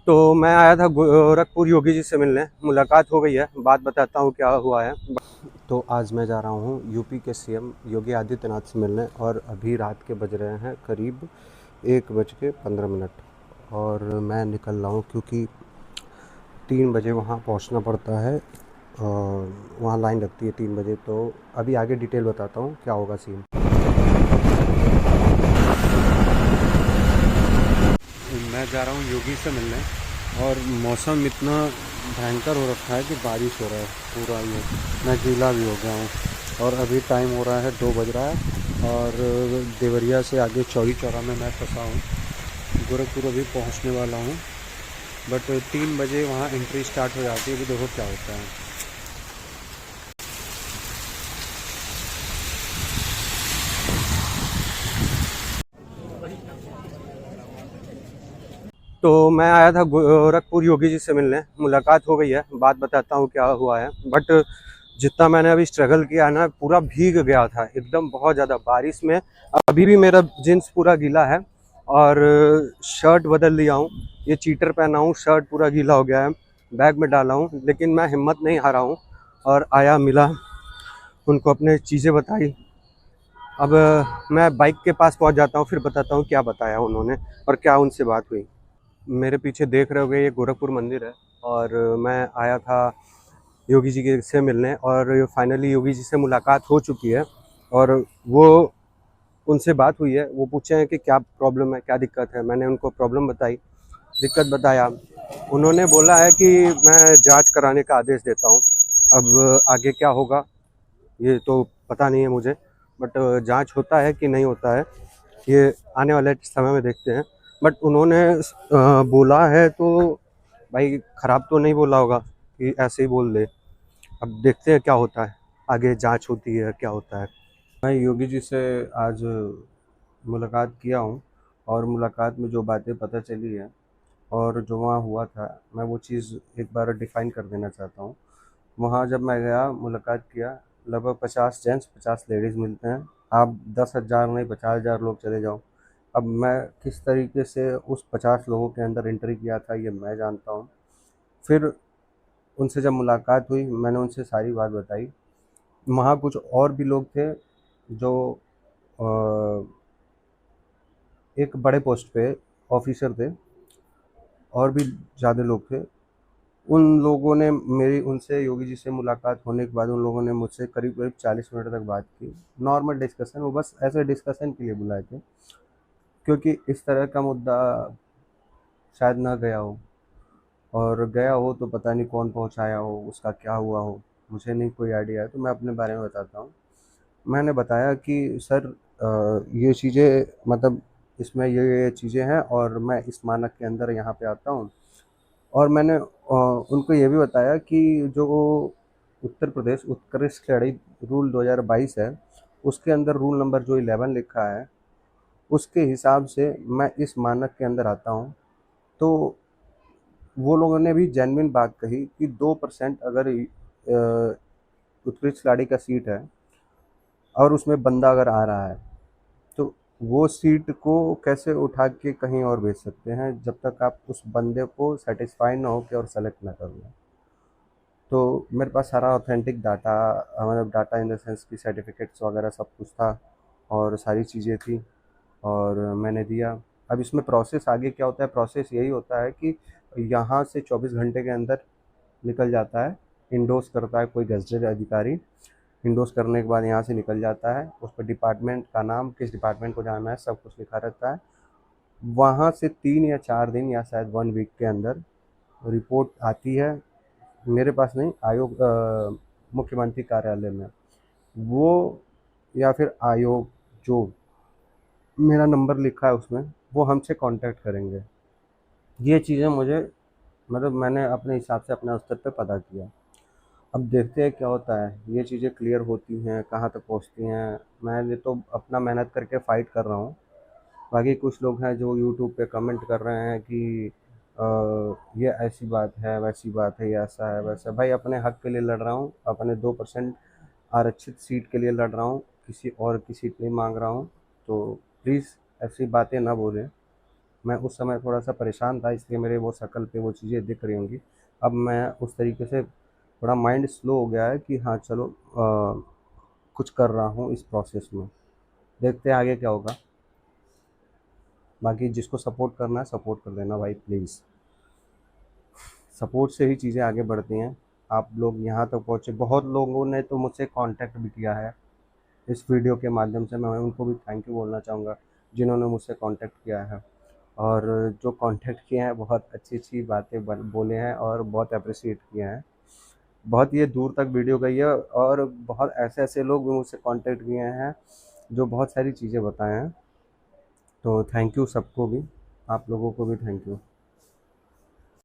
तो मैं आया था गोरखपुर योगी जी से मिलने। मुलाकात हो गई है, बात बताता हूँ क्या हुआ है। तो आज मैं जा रहा हूँ यूपी के सीएम योगी आदित्यनाथ से मिलने, और अभी रात के बज रहे हैं करीब 1:15 और मैं निकल रहा हूँ क्योंकि 3 बजे वहाँ पहुँचना पड़ता है और वहाँ लाइन लगती है 3 बजे। तो अभी आगे डिटेल बताता हूँ क्या होगा सीन। मैं जा रहा हूँ योगी से मिलने और मौसम इतना भयंकर हो रखा है कि बारिश हो रहा है पूरा। ये मैं गीला भी हो गया हूँ और अभी टाइम हो रहा है 2 बज रहा है और देवरिया से आगे चौरी चौरा में मैं फंसा हूँ। गोरखपुर अभी पहुँचने वाला हूँ, बट 3 बजे वहाँ एंट्री स्टार्ट हो जाती है। अभी देखो क्या होता है। तो मैं आया था गोरखपुर योगी जी से मिलने। मुलाकात हो गई है, बात बताता हूँ क्या हुआ है। बट जितना मैंने अभी स्ट्रगल किया है ना, पूरा भीग गया था एकदम, बहुत ज़्यादा बारिश में। अभी भी मेरा जींस पूरा गीला है और शर्ट बदल लिया हूँ। ये चीटर पहना हूँ, शर्ट पूरा गीला हो गया है, बैग में डाला हूँ। लेकिन मैं हिम्मत नहीं हारा हूँ और आया, मिला उनको, अपने चीज़ें बताई। अब मैं बाइक के पास पहुँच जाता हूँ, फिर बताता हूँ क्या बताया उन्होंने और क्या उनसे बात हुई। मेरे पीछे देख रहे होगे, ये गोरखपुर मंदिर है और मैं आया था योगी जी के से मिलने, और फाइनली योगी जी से मुलाकात हो चुकी है और वो उनसे बात हुई है। वो पूछे हैं कि क्या प्रॉब्लम है, क्या दिक्कत है। मैंने उनको प्रॉब्लम बताई, दिक्कत बताया। उन्होंने बोला है कि मैं जांच कराने का आदेश देता हूँ। अब आगे क्या होगा ये तो पता नहीं है मुझे, बट जांच होता है कि नहीं होता है ये आने वाले समय में देखते हैं। बट उन्होंने बोला है तो भाई ख़राब तो नहीं बोला होगा कि ऐसे ही बोल दे। अब देखते हैं क्या होता है, आगे जांच होती है क्या होता है। मैं योगी जी से आज मुलाकात किया हूँ और मुलाकात में जो बातें पता चली है और जो वहाँ हुआ था, मैं वो चीज़ एक बार डिफ़ाइन कर देना चाहता हूँ। वहाँ जब मैं गया, मुलाकात किया, लगभग 50 जेंट्स 50 लेडीज़ मिलते हैं। आप 10,000 नहीं 50,000 लोग चले जाओ। अब मैं किस तरीके से उस 50 लोगों के अंदर एंट्री किया था ये मैं जानता हूँ। फिर उनसे जब मुलाकात हुई, मैंने उनसे सारी बात बताई। वहाँ कुछ और भी लोग थे जो अ, एक बड़े पोस्ट पे ऑफिसर थे, और भी ज़्यादा लोग थे। उन लोगों ने मेरी उनसे योगी जी से मुलाकात होने के बाद उन लोगों ने मुझसे करीब करीब 40 मिनट तक बात की। नॉर्मल डिस्कशन, वो बस ऐसे डिस्कशन के लिए बुलाए थे, क्योंकि इस तरह का मुद्दा शायद ना गया हो, और गया हो तो पता नहीं कौन पहुंचाया हो, उसका क्या हुआ हो, मुझे नहीं कोई आइडिया है। तो मैं अपने बारे में बताता हूँ। मैंने बताया कि सर ये चीज़ें, मतलब इसमें ये चीज़ें हैं और मैं इस मानक के अंदर यहाँ पे आता हूँ। और मैंने उनको ये भी बताया कि जो उत्तर प्रदेश उत्कृष्ट खिलाड़ी रूल 2022 है, उसके अंदर रूल नंबर जो 11 लिखा है, उसके हिसाब से मैं इस मानक के अंदर आता हूँ। तो वो लोगों ने भी जेन्युइन बात कही कि 2% अगर उत्कृष्ट खिलाड़ी का सीट है और उसमें बंदा अगर आ रहा है, तो वो सीट को कैसे उठा के कहीं और भेज सकते हैं जब तक आप उस बंदे को सेटिस्फाई ना हो के और सेलेक्ट ना कर लो। तो मेरे पास सारा ऑथेंटिक डाटा, मतलब डाटा इन द सेंस की सर्टिफिकेट्स वगैरह सब कुछ था और सारी चीज़ें थी, और मैंने दिया। अब इसमें प्रोसेस आगे क्या होता है, प्रोसेस यही होता है कि यहाँ से 24 घंटे के अंदर निकल जाता है, इंडोर्स करता है कोई गजटेड अधिकारी। इंडोर्स करने के बाद यहाँ से निकल जाता है, उस पर डिपार्टमेंट का नाम, किस डिपार्टमेंट को जाना है, सब कुछ लिखा रहता है। वहाँ से 3 या 4 दिन या शायद 1 वीक के अंदर रिपोर्ट आती है। मेरे पास नहीं, आयोग मुख्यमंत्री कार्यालय में, वो या फिर आयोग, जो मेरा नंबर लिखा है उसमें, वो हमसे कांटेक्ट करेंगे। ये चीज़ें मुझे, मतलब मैंने अपने हिसाब से अपने स्तर पे पता किया। अब देखते हैं क्या होता है, ये चीज़ें क्लियर होती हैं कहाँ तक पहुँचती हैं। मैं तो अपना मेहनत करके फ़ाइट कर रहा हूँ। बाकी कुछ लोग हैं जो यूट्यूब पे कमेंट कर रहे हैं कि ये ऐसी बात है, वैसी बात है, ये ऐसा है, वैसा है। भाई अपने हक के लिए लड़ रहा हूँ, अपने 2% आरक्षित सीट के लिए लड़ रहा हूँ, किसी और की सीट नहीं मांग रहा हूँ। तो प्लीज़ ऐसी बातें ना बोलें। मैं उस समय थोड़ा सा परेशान था, इसलिए मेरे वो शक्ल पे वो चीज़ें दिख रही होंगी। अब मैं उस तरीके से थोड़ा माइंड स्लो हो गया है कि हाँ चलो कुछ कर रहा हूँ इस प्रोसेस में, देखते हैं आगे क्या होगा। बाकी जिसको सपोर्ट करना है सपोर्ट कर देना भाई प्लीज़, सपोर्ट से ही चीज़ें आगे बढ़ती हैं। आप लोग यहाँ तक पहुँचे, बहुत लोगों ने तो मुझसे कांटेक्ट भी किया है इस वीडियो के माध्यम से, मैं उनको भी थैंक यू बोलना चाहूँगा जिन्होंने मुझसे कांटेक्ट किया है। और जो कांटेक्ट किए हैं बहुत अच्छी अच्छी बातें बोले हैं और बहुत अप्रिशिएट किए हैं। बहुत ये दूर तक वीडियो गई है और बहुत ऐसे ऐसे लोग भी मुझसे कांटेक्ट किए हैं जो बहुत सारी चीज़ें बताए हैं। तो थैंक यू सबको भी, आप लोगों को भी थैंक यू।